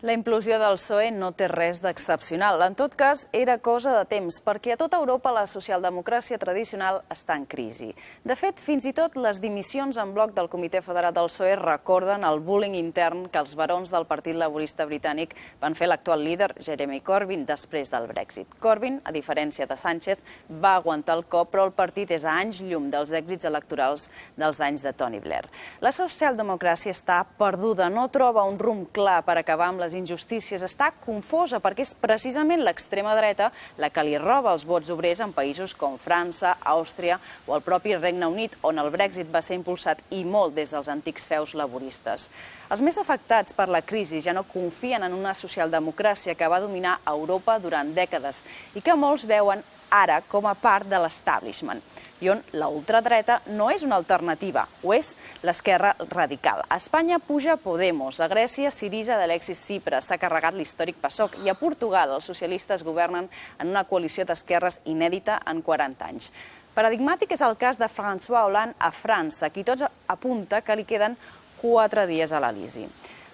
La implosió del PSOE no té res d'excepcional. En tot cas, era cosa de temps, perquè a tota Europa la socialdemocràcia tradicional està en crisi. De fet, fins i tot les dimissions en bloc del Comitè Federat del PSOE recorden el bullying intern que els barons del Partit Laborista britànic van fer l'actual líder, Jeremy Corbyn, després del Brexit. Corbyn, a diferència de Sánchez, va aguantar el cop, però el partit és a anys llum dels èxits electorals dels anys de Tony Blair. La socialdemocràcia està perduda, no troba un rumb clar per acabar amb les injustícies, està confosa perquè és precisament l'extrema dreta la que li roba els vots obrers en països com França, Àustria o el propi Regne Unit, on el Brexit va ser impulsat i molt des dels antics feus laboristes. Els més afectats per la crisi ja no confien en una socialdemocràcia que va dominar Europa durant dècades i que molts veuen ara com a part de l'establishment, i on la ultradreta no és una alternativa, ho és l'esquerra radical. A Espanya puja Podemos, a Grècia Syriza d'Alexis Tsipras, s'ha carregat l'històric PSOE, i a Portugal els socialistes governen en una coalició d'esquerres inèdita en 40 anys. Paradigmàtic és el cas de François Hollande a França, a qui tots apunta que li queden 4 dies a l'Elisi.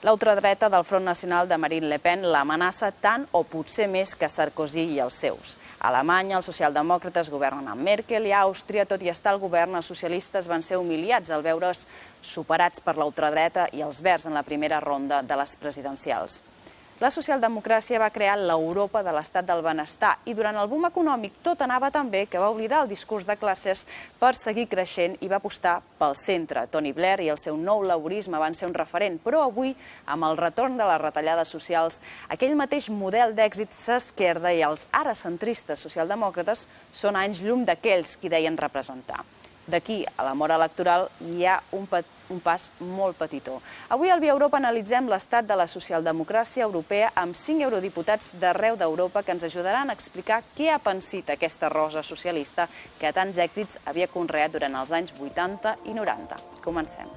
La ultradreta del Front Nacional de Marine Le Pen l'amenaça tant o potser més que Sarkozy i els seus. A Alemanya, els socialdemòcrates governen amb Merkel, i a Àustria, tot i estar al govern, els socialistes van ser humiliats al veure's superats per la ultradreta i els verds en la primera ronda de les presidencials. La socialdemocràcia va crear l'Europa de l'estat del benestar i durant el boom econòmic tot anava tan bé que va oblidar el discurs de classes per seguir creixent i va apostar pel centre. Tony Blair i el seu nou laborisme van ser un referent, però avui, amb el retorn de les retallades socials, aquell mateix model d'èxit s'esquerda i els ara centristes socialdemòcrates són anys llum d'aquells qui deien representar. D'aquí a la mort electoral hi ha un pas molt petitó. Avui al Via Europa analitzem l'estat de la socialdemocràcia europea amb 5 eurodiputats d'arreu d'Europa que ens ajudaran a explicar què ha pensat aquesta rosa socialista que a tants èxits havia conreat durant els anys 80 i 90. Comencem.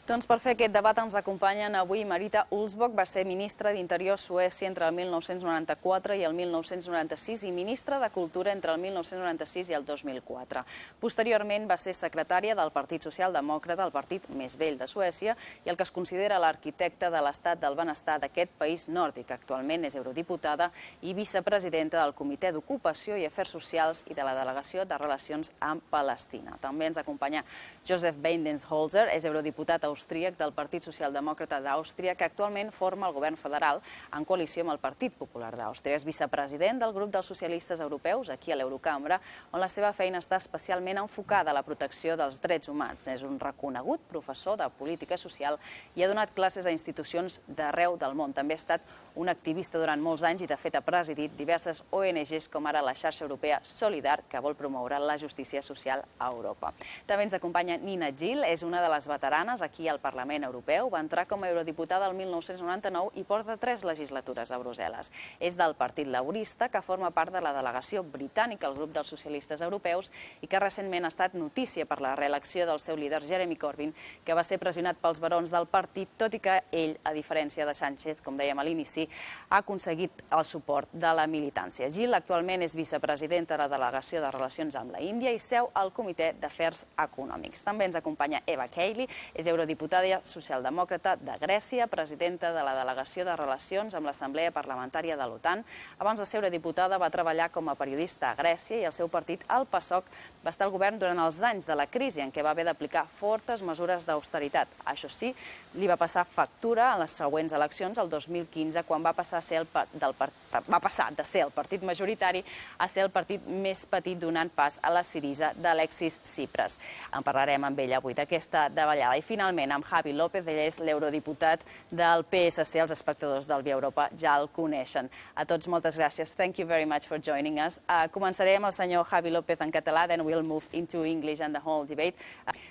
Doncs per fer aquest debat ens acompanyen avui Marita Ulvskog, va ser ministra d'Interior a Suècia entre el 1994 i el 1996 i ministra de Cultura entre el 1996 i el 2004. Posteriorment va ser secretària del Partit Socialdemòcrata, el partit més vell de Suècia, i el que es considera l'arquitecte de l'estat del benestar d'aquest país nòrdic. Actualment és eurodiputada i vicepresidenta del Comitè d'Ocupació i Afers Socials i de la Delegació de Relacions amb Palestina. També ens acompanya Josef Weidenholzer, és eurodiputat austríac del Partit Socialdemòcrata d'Àustria, que actualment forma el govern federal en coalició amb el Partit Popular d'Àustria. És vicepresident del grup dels socialistes europeus, aquí a l'Eurocambra, on la seva feina està especialment enfocada a la protecció dels drets humans. És un reconegut professor de política social i ha donat classes a institucions d'arreu del món. També ha estat un activista durant molts anys i, de fet, ha presidit diverses ONGs, com ara la xarxa europea Solidar, que vol promoure la justícia social a Europa. També ens acompanya Nina Gill, és una de les veteranes aquí al Parlament Europeu, va entrar com a eurodiputada el 1999 i porta 3 legislatures a Brussel·les. És del Partit Laborista, que forma part de la delegació britànica al grup dels socialistes europeus i que recentment ha estat notícia per la reelecció del seu líder Jeremy Corbyn, que va ser pressionat pels barons del partit, tot i que ell, a diferència de Sánchez, com dèiem a l'inici, ha aconseguit el suport de la militància. Gill actualment és vicepresidenta de la delegació de Relacions amb la Índia i seu al Comitè d'Afers Econòmics. També ens acompanya Eva Kaili, és eurodiputada socialdemòcrata de Grècia, presidenta de la Delegació de Relacions amb l'Assemblea Parlamentària de l'OTAN. Abans de ser eurodiputada va treballar com a periodista a Grècia i el seu partit, el PSOE, va estar al govern durant els anys de la crisi en què va haver d'aplicar fortes mesures d'austeritat. Això sí, li va passar factura en les següents eleccions, el 2015, quan va passar de ser el partit majoritari a ser el partit més petit, donant pas a la Syriza d'Alexis Tsipras. En parlarem amb ell avui d'aquesta davallada. I finalment amb Javi López, ell és l'eurodiputat del PSC, els espectadors del Via Europa ja el coneixen. A tots moltes gràcies. Thank you very much for joining us. Començaré amb el senyor Javi López en català, then we'll move into English and the whole debate.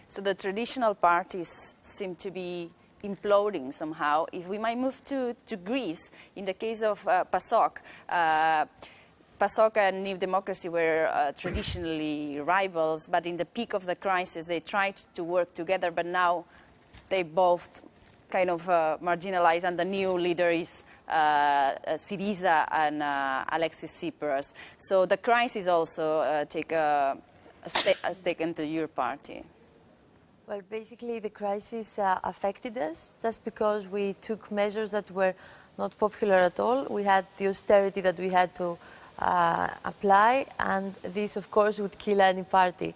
So the traditional parties seem to be imploding somehow. If we might move to Greece, in the case of PASOK, PASOK and New Democracy were traditionally rivals, but in the peak of the crisis they tried to work together, but now they both kind of marginalized, and the new leader is Syriza and Alexis Tsipras. So the crisis also has taken to your party. Well, basically the crisis affected us just because we took measures that were not popular at all. We had the austerity that we had to apply, and this of course would kill any party.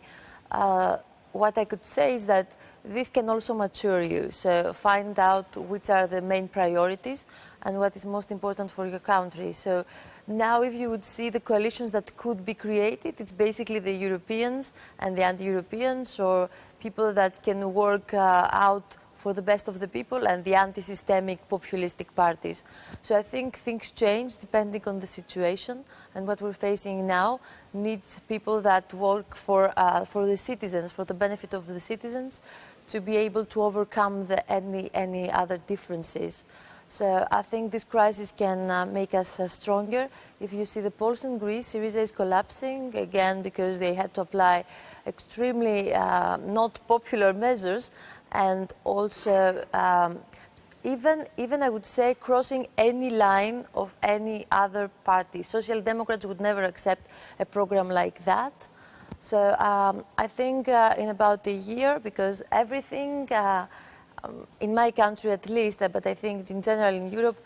What I could say is that this can also mature you, so find out which are the main priorities and what is most important for your country. So now if you would see the coalitions that could be created, it's basically the Europeans and the anti-Europeans, or people that can work out for the best of the people, and the anti-systemic populistic parties. So I think things change depending on the situation, and what we're facing now needs people that work for the citizens, for the benefit of the citizens, to be able to overcome any other differences. So I think this crisis can make us stronger. If you see the polls in Greece, Syriza is collapsing again because they had to apply extremely not popular measures, and also even I would say crossing any line of any other party. Socialdemocrats would never accept a program like that. So I think in about a year, because everything in my country at least, but I think in general in Europe,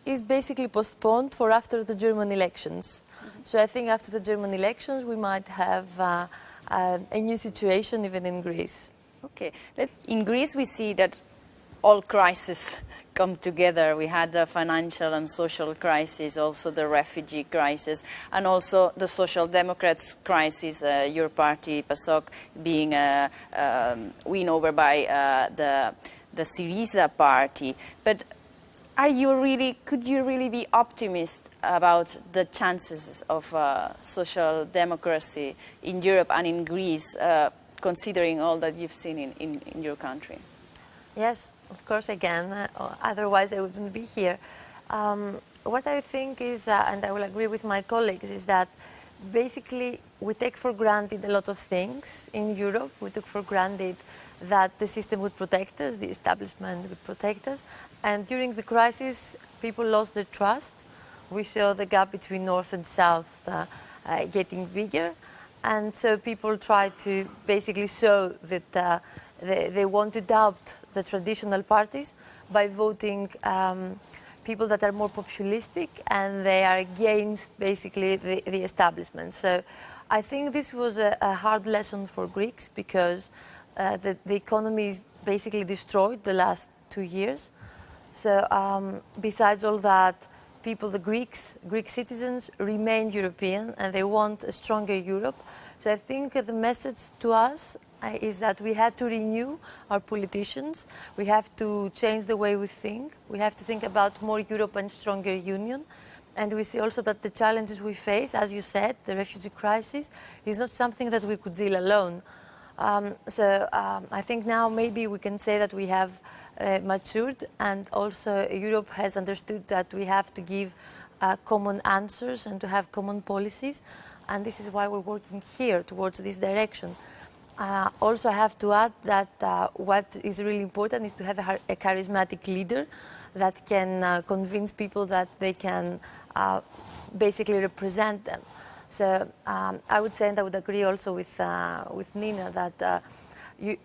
is basically postponed for after the German elections. So I think after the German elections we might have a new situation even in Greece. Okay. In Greece we see that all crises come together. We had the financial and social crisis, also the refugee crisis, and also the Social Democrats crisis, your party, PSOE, being won over by the Syriza party. But could you really be optimist about the chances of social democracy in Europe and in Greece, considering all that you've seen in your country? Yes, of course I can, otherwise I wouldn't be here. What I think is, and I will agree with my colleagues, is that basically we take for granted a lot of things in Europe. We took for granted that the system would protect us, the establishment would protect us, and during the crisis people lost their trust. We saw the gap between North and South getting bigger, and so people try to basically show that they want to doubt the traditional parties by voting people that are more populistic, and they are against basically the establishment. So I think this was a hard lesson for Greeks, because the economy is basically destroyed the last 2 years. So besides all that, the Greek citizens remain European, and they want a stronger Europe. So I think the message to us is that we had to renew our politicians. We have to change the way we think. We have to think about more Europe and stronger union. And we see also that the challenges we face, as you said, the refugee crisis, is not something that we could deal alone. I think now maybe we can say that we have matured, and also Europe has understood that we have to give common answers and to have common policies, and this is why we're working here towards this direction. Also, I have to add that what is really important is to have a charismatic leader that can convince people that they can basically represent them. So I would say, and I would agree also with Nina, that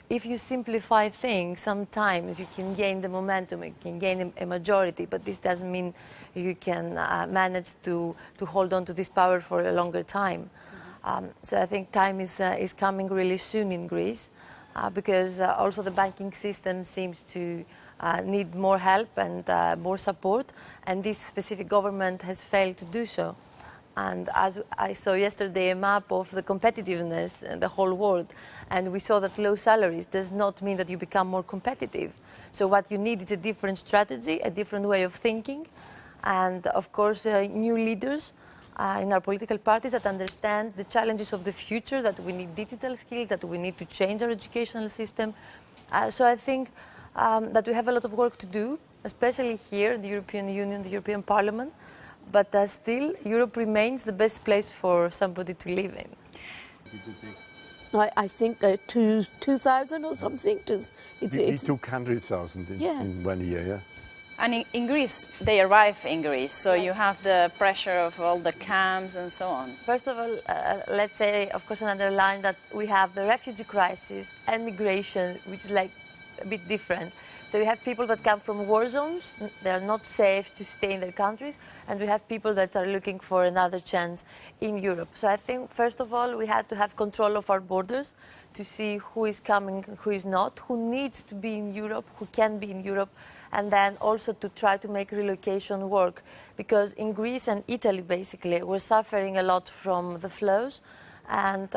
if you simplify things, sometimes you can gain the momentum, you can gain a majority, but this doesn't mean you can manage to hold on to this power for a longer time. So I think time is coming really soon in Greece, because also the banking system seems to need more help and more support, and this specific government has failed to do so. And as I saw yesterday a map of the competitiveness in the whole world, and we saw that low salaries does not mean that you become more competitive. So what you need is a different strategy, a different way of thinking, and of course new leaders in our political parties that understand the challenges of the future, that we need digital skills, that we need to change our educational system. So I think that we have a lot of work to do, especially here in the European Union, the European Parliament, but still Europe remains the best place for somebody to live in. I think 2,000 or something. It's 200,000 Yeah. in 1 year, yeah. And in Greece, they arrive in Greece, so you have the pressure of all the camps and so on. First of all, let's say, of course, and underline that we have the refugee crisis and migration, which is like a bit different. So we have people that come from war zones, they are not safe to stay in their countries, and we have people that are looking for another chance in Europe. So I think, first of all, we had to have control of our borders to see who is coming, who is not, who needs to be in Europe, who can be in Europe, and then also to try to make relocation work. Because in Greece and Italy, basically, we're suffering a lot from the flows. And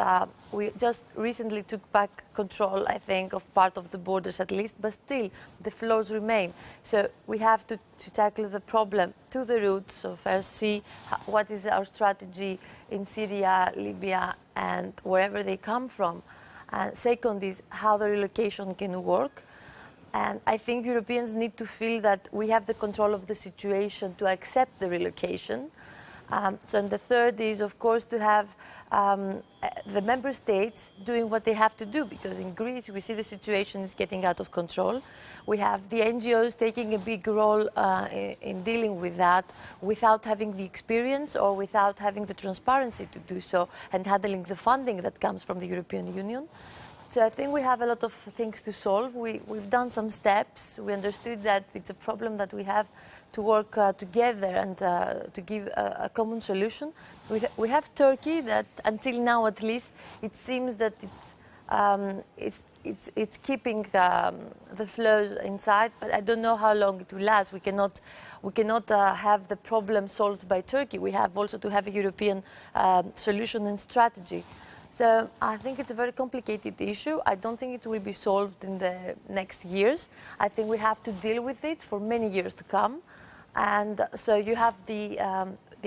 we just recently took back control, I think, of part of the borders at least, but still the flows remain. So we have to tackle the problem to the roots. So first see what is our strategy in Syria, Libya, and wherever they come from. And second is how the relocation can work. And I think Europeans need to feel that we have the control of the situation to accept the relocation. And the third is, of course, to have the member states doing what they have to do, because in Greece we see the situation is getting out of control. We have the NGOs taking a big role in dealing with that without having the experience or without having the transparency to do so and handling the funding that comes from the European Union. So I think we have a lot of things to solve. We've done some steps. We understood that it's a problem that we have to work together and to give a common solution. We have Turkey that, until now at least, it seems that it's keeping the flows inside, but I don't know how long it will last. We cannot have the problem solved by Turkey. We have also to have a European solution and strategy. So I think it's a very complicated issue. I don't think it will be solved in the next years. I think we have to deal with it for many years to come. And so you have the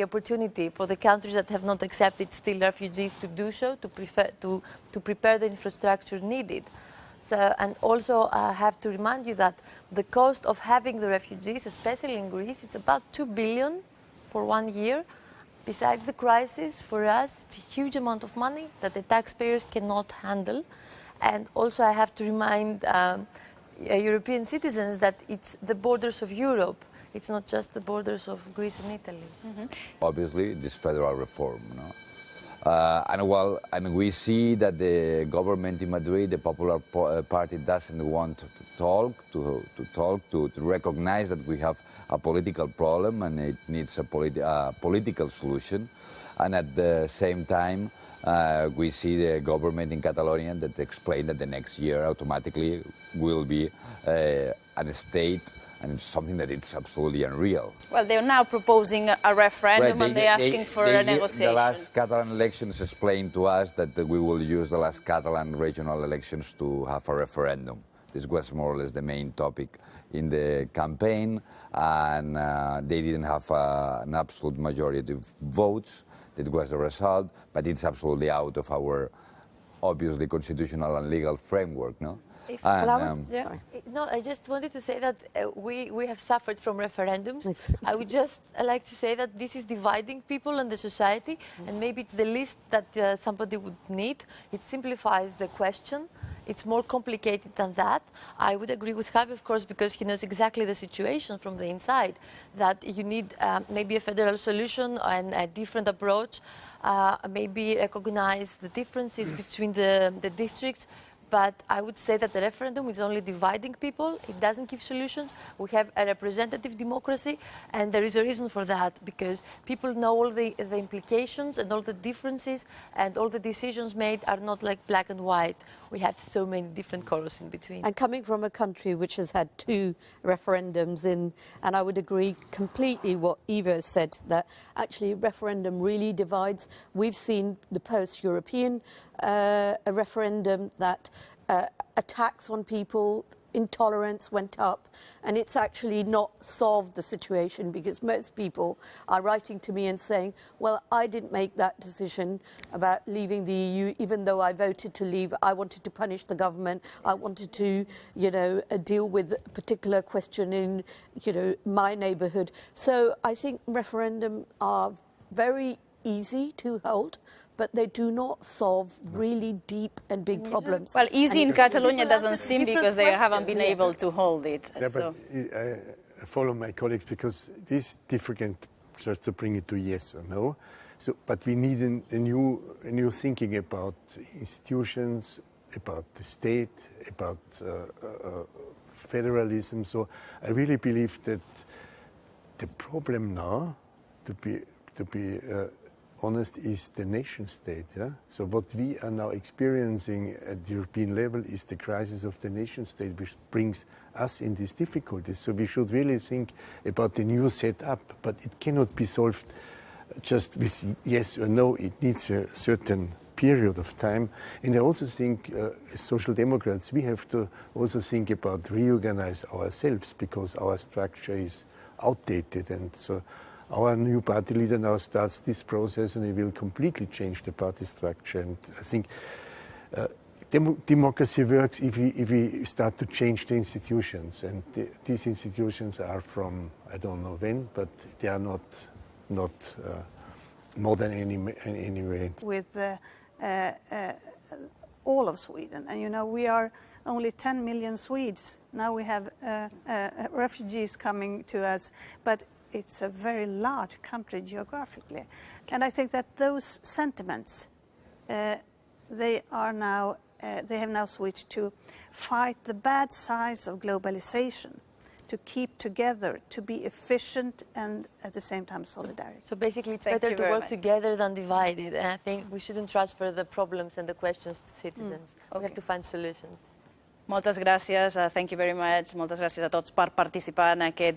opportunity for the countries that have not accepted still refugees to do so, to prepare the infrastructure needed. So, and also I have to remind you that the cost of having the refugees, especially in Greece, it's about 2 billion for 1 year. Besides the crisis, for us, it's a huge amount of money that the taxpayers cannot handle. And also I have to remind European citizens that it's the borders of Europe. It's not just the borders of Greece and Italy. Mm-hmm. Obviously, this federal reform, and we see that the government in Madrid, the Popular Party, doesn't want to recognize that we have a political problem and it needs a political solution. And at the same time, we see the government in Catalonia that explained that the next year automatically will be a state. And it's something that it's absolutely unreal. Well, they're now proposing a referendum, and they're asking for a negotiation. The last Catalan elections explained to us that we will use the last Catalan regional elections to have a referendum. This was more or less the main topic in the campaign, and they didn't have an absolute majority of votes. That was the result, but it's absolutely out of our, obviously, constitutional and legal framework, no? No, I just wanted to say that we have suffered from referendums. I would just like to say that this is dividing people and the society, and maybe it's the least that somebody would need. It simplifies the question. It's more complicated than that. I would agree with Javi, of course, because he knows exactly the situation from the inside, that you need maybe a federal solution and a different approach, maybe recognize the differences between the districts. But I would say that the referendum is only dividing people. It doesn't give solutions. We have a representative democracy, and there is a reason for that, because people know all the implications and all the differences, and all the decisions made are not like black and white. We have so many different colors in between. And coming from a country which has had 2 referendums and I would agree completely what Eva said, that actually referendum really divides. We've seen the post-European a referendum that attacks on people, intolerance went up, and it's actually not solved the situation, because most people are writing to me and saying, well, I didn't make that decision about leaving the EU, even though I voted to leave. I wanted to punish the government. I wanted to, deal with a particular question in, my neighbourhood. So I think referendum are very easy to hold, but they do not solve really deep and big problems. Well, easy in Catalonia doesn't That's a seem different because they haven't question. been able to hold it. Yeah, So. but I follow my colleagues because it is difficult just to bring it to yes or no. So, but we need a new thinking about institutions, about the state, about federalism. So I really believe that the problem now, to be honest, is the nation state. Yeah? So what we are now experiencing at the European level is the crisis of the nation state, which brings us in these difficulties. So we should really think about the new setup, but it cannot be solved just with yes or no. It needs a certain period of time. And I also think, as social democrats, we have to also think about reorganize ourselves because our structure is outdated. And so our new party leader now starts this process and he will completely change the party structure. And I think democracy works if we start to change the institutions. And these institutions are from, I don't know when, but they are not modern in any way. With all of Sweden. And you know, we are only 10 million Swedes. Now we have refugees coming to us, but it's a very large country geographically. And I think that those sentiments, they have now switched to fight the bad sides of globalization, to keep together, to be efficient and at the same time solidarity. So basically it's Thank better you to very work much. together than divided, and I think we shouldn't transfer the problems and the questions to citizens. We Okay. have to find solutions. Moltes gràcies, thank you very much. Moltes gràcies a tots per participar en aquest